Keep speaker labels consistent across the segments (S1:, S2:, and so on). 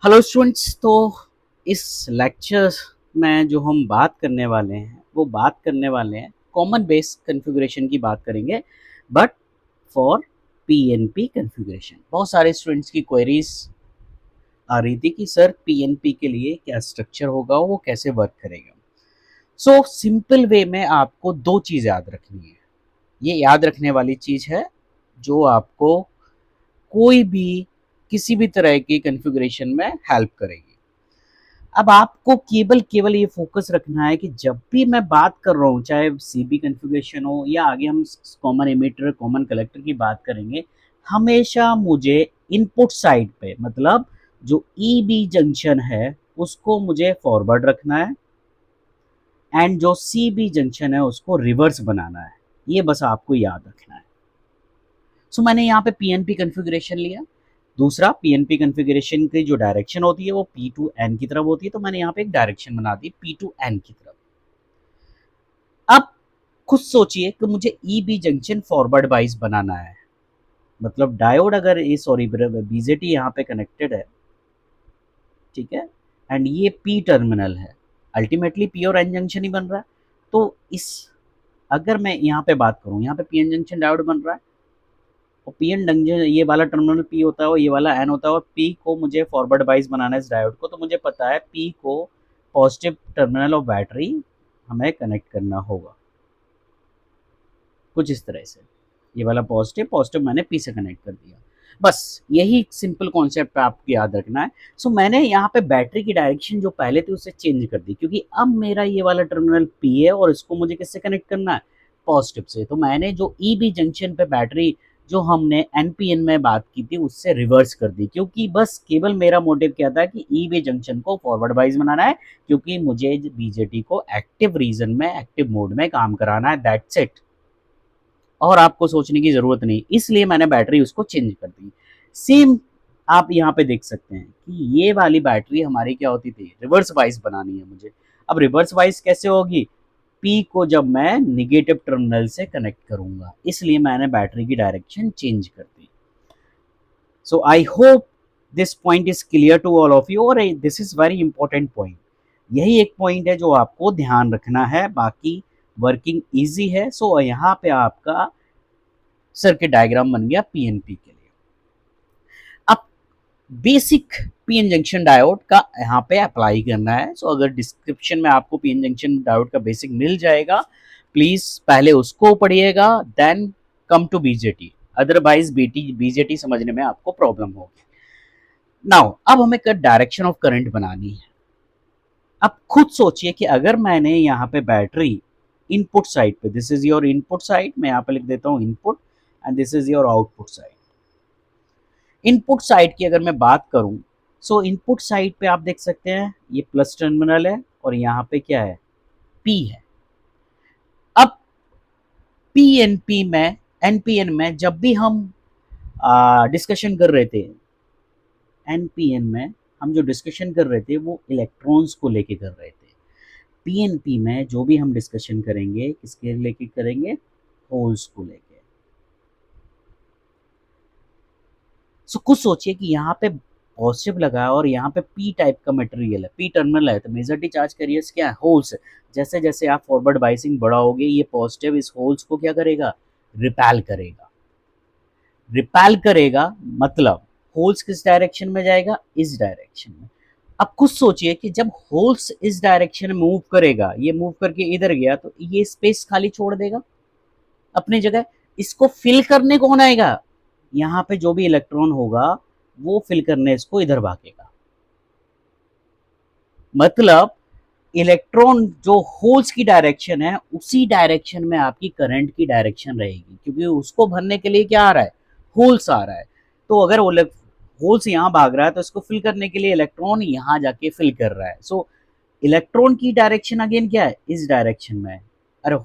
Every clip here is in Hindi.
S1: Hello students. तो इस लेक्चर में जो हम बात करने वाले हैं वो बात करने वाले हैं कॉमन बेस कॉन्फ़िगरेशन की बात करेंगे, बट फॉर पीएनपी कॉन्फ़िगरेशन। बहुत सारे स्टूडेंट्स की क्वेरीज आ रही थी कि सर पीएनपी के लिए क्या स्ट्रक्चर होगा, वो कैसे वर्क करेगा। सो सिंपल वे में आपको दो चीज़ याद रखनी है। ये याद रखने वाली चीज़ है जो आपको कोई भी किसी भी तरह की कॉन्फ़िगरेशन में हेल्प करेगी। अब आपको केवल केवल ये फोकस रखना है कि जब भी मैं बात कर रहा हूँ, चाहे सीबी कॉन्फ़िगरेशन हो या आगे हम कॉमन एमिटर कॉमन कलेक्टर की बात करेंगे, हमेशा मुझे इनपुट साइड पे मतलब जो ईबी जंक्शन है उसको मुझे फॉरवर्ड रखना है एंड जो सीबी जंक्शन है उसको रिवर्स बनाना है। ये बस आपको याद रखना है। सो मैंने यहाँ पे पीएनपी कॉन्फ़िगरेशन लिया। दूसरा, पीएनपी कॉन्फ़िगरेशन की जो डायरेक्शन होती है वो पी टू एन की तरफ होती है, तो मैंने यहाँ पे एक डायरेक्शन बना दी पी टू एन की तरफ। अब खुद सोचिए कि मुझे ईबी जंक्शन फॉरवर्ड वाइज बनाना है, मतलब डायोड अगर ये सॉरी बीजेटी यहाँ पे कनेक्टेड है, ठीक है, एंड ये पी टर्मिनल है, अल्टीमेटली पी और एन जंक्शन ही बन रहा है। तो इस अगर मैं यहाँ पे बात करूँ, यहाँ पे पी एन जंक्शन डायोड बन रहा है और पी एन जंक्शन ये वाला टर्मिनल पी होता है और ये वाला एन होता है, और पी को मुझे फॉरवर्ड वाइज बनाना है इस डायोड को, तो मुझे पता है पी को पॉजिटिव टर्मिनल ऑफ बैटरी हमें कनेक्ट करना होगा कुछ इस तरह से। ये वाला पॉजिटिव पॉजिटिव मैंने पी से कनेक्ट कर दिया। बस यही सिंपल कॉन्सेप्ट आपको याद रखना है। सो मैंने यहाँ पे बैटरी की डायरेक्शन जो पहले थी उससे चेंज कर दी, क्योंकि अब मेरा ये वाला टर्मिनल पी है और इसको मुझे किससे कनेक्ट करना है, पॉजिटिव से। तो मैंने जो ईबी जंक्शन पे बैटरी जो हमने एनपीएन में बात की थी उससे रिवर्स कर दी, क्योंकि बस केवल मेरा मोटिव क्या था कि ईबी जंक्शन को फॉरवर्ड वाइज बनाना है, क्योंकि मुझे बीजेटी को एक्टिव रीजन में एक्टिव मोड में काम कराना है, दैट्स इट। और आपको सोचने की जरूरत नहीं, इसलिए मैंने बैटरी उसको चेंज कर दी। सेम आप यहाँ पे देख सकते हैं कि ये वाली बैटरी हमारी क्या होती थी, रिवर्स वाइज बनानी है मुझे। अब रिवर्स वाइज कैसे होगी, पी को जब मैं निगेटिव टर्मिनल से कनेक्ट करूंगा, इसलिए मैंने बैटरी की डायरेक्शन चेंज कर दी। So I hope this point is clear to all of you, और this is very important point. यही एक पॉइंट है जो आपको ध्यान रखना है, बाकी वर्किंग इजी है। सो यहाँ पे आपका सर्किट डायग्राम बन गया पीएनपी के लिए। अब बेसिक पीएन जंक्शन डायोड का यहाँ पे अप्लाई करना है। सो अगर डिस्क्रिप्शन में आपको पीएन जंक्शन डायोड का बेसिक मिल जाएगा, प्लीज पहले उसको पढ़िएगा, then come to BJT, otherwise BJT समझने में आपको प्रॉब्लम होगी। नाउ अब हमें डायरेक्शन ऑफ करंट बनानी है। अब खुद सोचिए कि अगर मैंने यहाँ पे बैटरी इनपुट साइड पे, this is your input side, मैं यहाँ पे लिख देता हूँ input, and this is your output side. Input side की अगर मैं बात करूं, सो इनपुट साइड पे आप देख सकते हैं ये प्लस टर्मिनल है और यहाँ पे क्या है, पी है। अब पीएनपी में एनपीएन में जब भी हम डिस्कशन कर रहे थे, एनपीएन में हम जो डिस्कशन कर रहे थे वो इलेक्ट्रॉन्स को लेके कर रहे थे। पीएनपी में जो भी हम डिस्कशन करेंगे किसके लेके करेंगे, होल्स को लेके। सो कुछ सोचिए कि यहाँ पे पॉजिटिव लगा है और यहाँ पे पी टाइप का मटेरियल है, पी टर्मिनल है, तो मेजॉरिटी चार्ज कैरियर्स क्या है, होल्स है। जैसे जैसे आप फॉरवर्ड बाइसिंग बढ़ाओगे ये पॉजिटिव इस होल्स को क्या करेगा, रिपेल करेगा। रिपेल करेगा मतलब होल्स किस डायरेक्शन में जाएगा, इस डायरेक्शन में। अब कुछ सोचिए कि जब होल्स इस डायरेक्शन में मूव करेगा, ये मूव करके इधर गया तो ये स्पेस खाली छोड़ देगा अपनी जगह। इसको फिल करने कौन आएगा, यहाँ पे जो भी इलेक्ट्रॉन होगा वो फिल करने इसको इधर भागेगा। मतलब इलेक्ट्रॉन जो होल्स की डायरेक्शन है उसी डायरेक्शन में आपकी करंट की डायरेक्शन रहेगी, क्योंकि उसको भरने के लिए क्या आ रहा है, होल्स आ रहा है। तो अगर होल्स यहाँ भाग रहा है तो इसको फिल करने के लिए इलेक्ट्रॉन यहाँ जाके फिल कर रहा है। सो इलेक्ट्रॉन की डायरेक्शन अगेन क्या है, इस डायरेक्शन में। अरे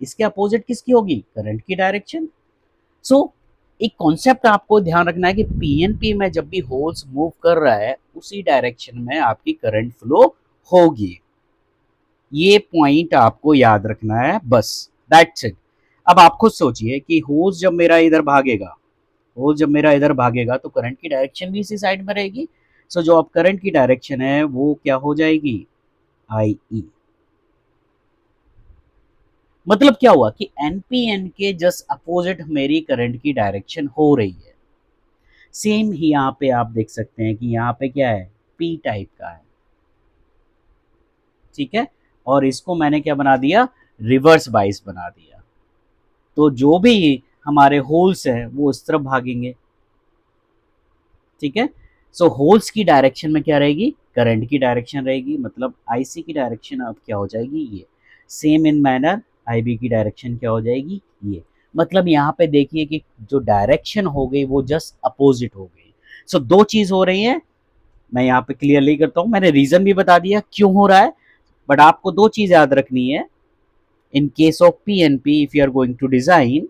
S1: इसके अपोजिट किसकी होगी, करंट की डायरेक्शन। सो एक कॉन्सेप्ट आपको ध्यान रखना है कि पीएनपी में जब भी होल्स मूव कर रहा है उसी डायरेक्शन में आपकी करंट फ्लो होगी। ये पॉइंट आपको याद रखना है, बस दैट्स इट। अब आप खुद सोचिए कि होल्स जब मेरा इधर भागेगा तो करंट की डायरेक्शन भी इसी साइड में रहेगी। सो जो अब करंट की डायरेक्शन है वो क्या हो जाएगी, आई ई। मतलब क्या हुआ कि एनपीएन के जस्ट अपोजिट मेरी करंट की डायरेक्शन हो रही है। सेम ही यहाँ पे आप देख सकते हैं कि यहाँ पे क्या है, पी टाइप का है, ठीक है, और इसको मैंने क्या बना दिया, रिवर्स बाइस बना दिया। तो जो भी हमारे होल्स हैं वो इस तरफ भागेंगे, ठीक है। सो होल्स की डायरेक्शन में क्या रहेगी, करंट की डायरेक्शन रहेगी, मतलब आईसी की डायरेक्शन अब क्या हो जाएगी, ये। सेम इन मैनर आईबी की डायरेक्शन क्या हो जाएगी, ये। मतलब यहाँ पे देखिए कि जो डायरेक्शन हो गई वो जस्ट अपोजिट हो गई। सो दो चीज हो रही है, मैं यहाँ पे क्लियरली करता हूँ, मैंने रीजन भी बता दिया क्यों हो रहा है, बट आपको दो चीज याद रखनी है। In case of PNP if you are going to design,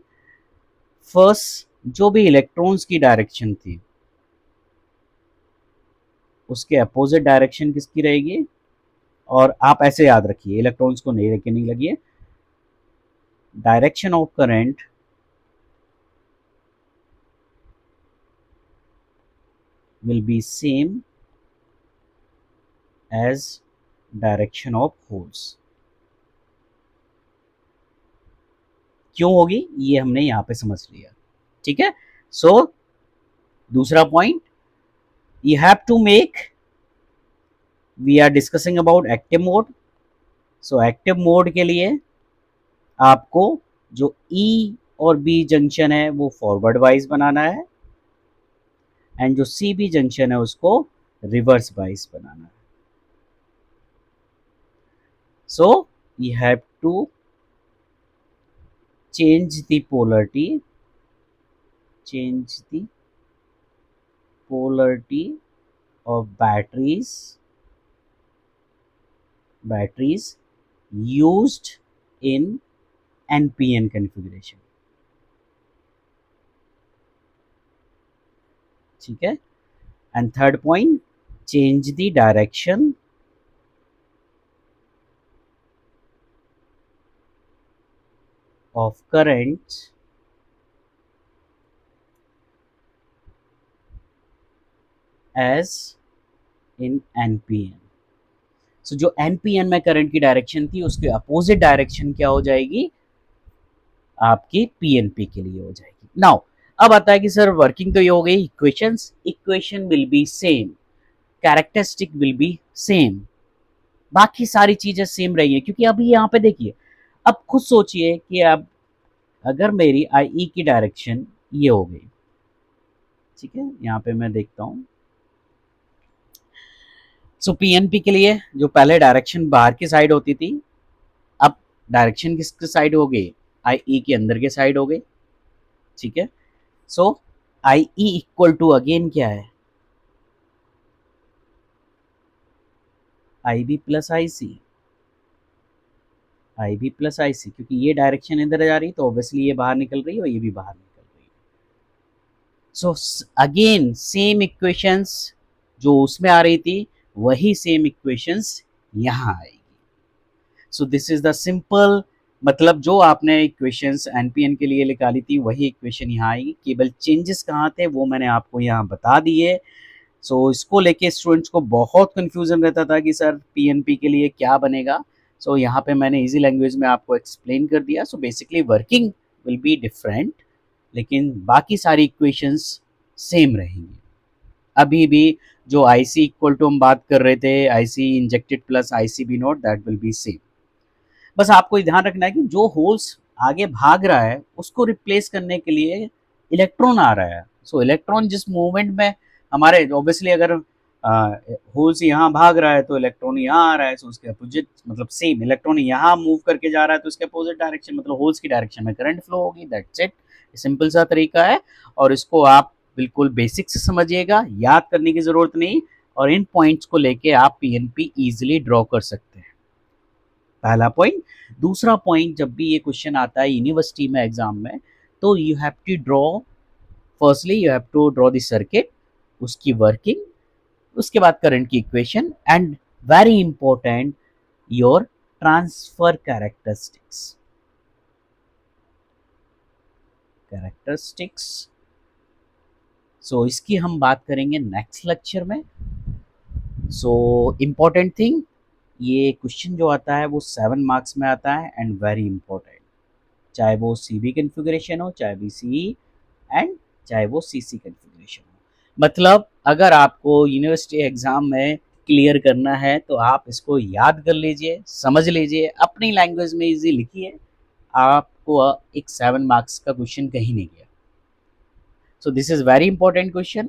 S1: first जो भी इलेक्ट्रॉन्स की डायरेक्शन थी उसके अपोजिट डायरेक्शन किसकी रहेगी, और आप ऐसे याद रखिए, इलेक्ट्रॉन्स को नहीं लेके नहीं लगिए, direction of current will be same as direction of holes। क्यों होगी ये हमने यहां पे समझ लिया, ठीक है। सो दूसरा point, you have to make, we are discussing about active mode. So active mode के लिए आपको जो ई और बी जंक्शन है वो फॉरवर्ड वाइज बनाना है, एंड जो सी बी जंक्शन है उसको रिवर्स वाइज बनाना है। So you have to change the polarity, change the polarity of batteries used in NPN configuration, ठीक है। And third point, change the direction of current as in NPN. सो जो एनपीएन में करंट की डायरेक्शन थी उसके अपोजिट डायरेक्शन क्या हो जाएगी, आपकी पीएनपी के लिए हो जाएगी। नाउ अब आता है कि सर वर्किंग तो ये हो गई, equations, equation will be same, characteristic will be same, बाकी सारी चीजें सेम रही है। क्योंकि अभी यहाँ पे देखिए, अब खुद सोचिए कि अब अगर मेरी आई ई की डायरेक्शन ये हो गई, ठीक है, यहाँ पे मैं देखता हूँ। सो पीएनपी के लिए जो पहले डायरेक्शन बाहर की साइड होती थी, अब डायरेक्शन किसकी साइड हो गई, आई ई के अंदर के साइड हो गई, ठीक है। सो आई ई इक्वल टू अगेन क्या है, आई B plus I C, I B plus I सी, क्योंकि ये डायरेक्शन इधर जा रही है तो ऑब्वियसली ये बाहर निकल रही है और ये भी बाहर निकल रही है। सो अगेन सेम इक्वेशंस जो उसमें आ रही थी वही सेम इक्वेशंस यहाँ आएगी। So this is the simple, मतलब जो आपने इक्वेशंस एनपीएन के लिए निकाली थी वही इक्वेशन यहाँ आएगी, केवल चेंजेस कहाँ थे वो मैंने आपको यहाँ बता दिए। सो इसको लेके स्टूडेंट्स को बहुत कंफ्यूजन रहता था कि सर पीएनपी के लिए क्या बनेगा। सो यहाँ पे मैंने इजी लैंग्वेज में आपको एक्सप्लेन कर दिया। So basically working will be different, लेकिन बाकी सारी इक्वेशंस सेम रहेंगी। अभी भी जो आई सी इक्वल टू हम बात कर रहे थे, I C injected plus I C B naught, that will be same. बस आपको ध्यान रखना है कि जो होल्स आगे भाग रहा है उसको रिप्लेस करने के लिए इलेक्ट्रॉन आ रहा है। सो इलेक्ट्रॉन जिस मूवमेंट में हमारे, ऑब्वियसली अगर होल्स यहाँ भाग रहा है तो इलेक्ट्रॉन यहाँ आ रहा है, सो उसके अपोजिट, मतलब सेम इलेक्ट्रॉन यहाँ मूव करके जा रहा है तो उसके अपोजिट डायरेक्शन, मतलब होल्स की डायरेक्शन में करंट फ्लो होगी। दैट्स इट, सिंपल सा तरीका है, और इसको आप बिल्कुल बेसिक से समझिएगा, याद करने की जरूरत नहीं, और इन पॉइंट्स को लेके आप पीएनपी इजिली ड्रॉ कर सकते हैं। पहला पॉइंट। दूसरा पॉइंट, जब भी ये क्वेश्चन आता है यूनिवर्सिटी में एग्जाम में, तो you have to draw, firstly you have to draw the circuit, उसकी वर्किंग, उसके बाद करंट की equation, and very important your transfer characteristics. So इसकी हम बात करेंगे नेक्स्ट लेक्चर में। सो इम्पॉर्टेंट थिंग, ये क्वेश्चन जो आता है वो 7 मार्क्स में आता है एंड वेरी इंपॉर्टेंट, चाहे वो सीबी कॉन्फ़िगरेशन हो, चाहे बीसीई एंड चाहे वो सीसी कॉन्फ़िगरेशन हो। मतलब अगर आपको यूनिवर्सिटी एग्ज़ाम में क्लियर करना है तो आप इसको याद कर लीजिए, समझ लीजिए, अपनी लैंग्वेज में इज़ी लिखिए, आपको एक 7 मार्क्स का क्वेश्चन कहीं नहीं गया। So this is very important question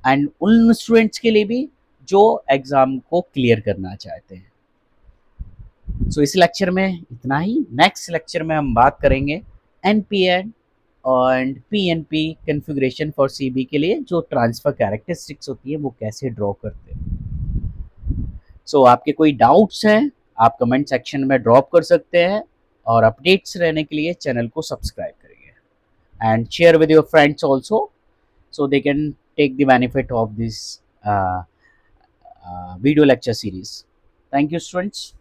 S1: and उन स्टूडेंट्स के लिए भी जो एग्ज़ाम को क्लियर करना चाहते हैं। सो इस लेक्चर में इतना ही। नेक्स्ट लेक्चर में हम बात करेंगे NPN and PNP configuration for CB के लिए जो ट्रांसफ़र कैरेक्टरिस्टिक्स होती है वो कैसे ड्रॉ करते हैं। सो आपके कोई डाउट्स हैं आप कमेंट सेक्शन में ड्रॉप कर सकते हैं और अपडेट्स रहने के लिए चैनल को सब्सक्राइब करिए and share with your friends also so they can take the benefit of this video lecture series. Thank you, students.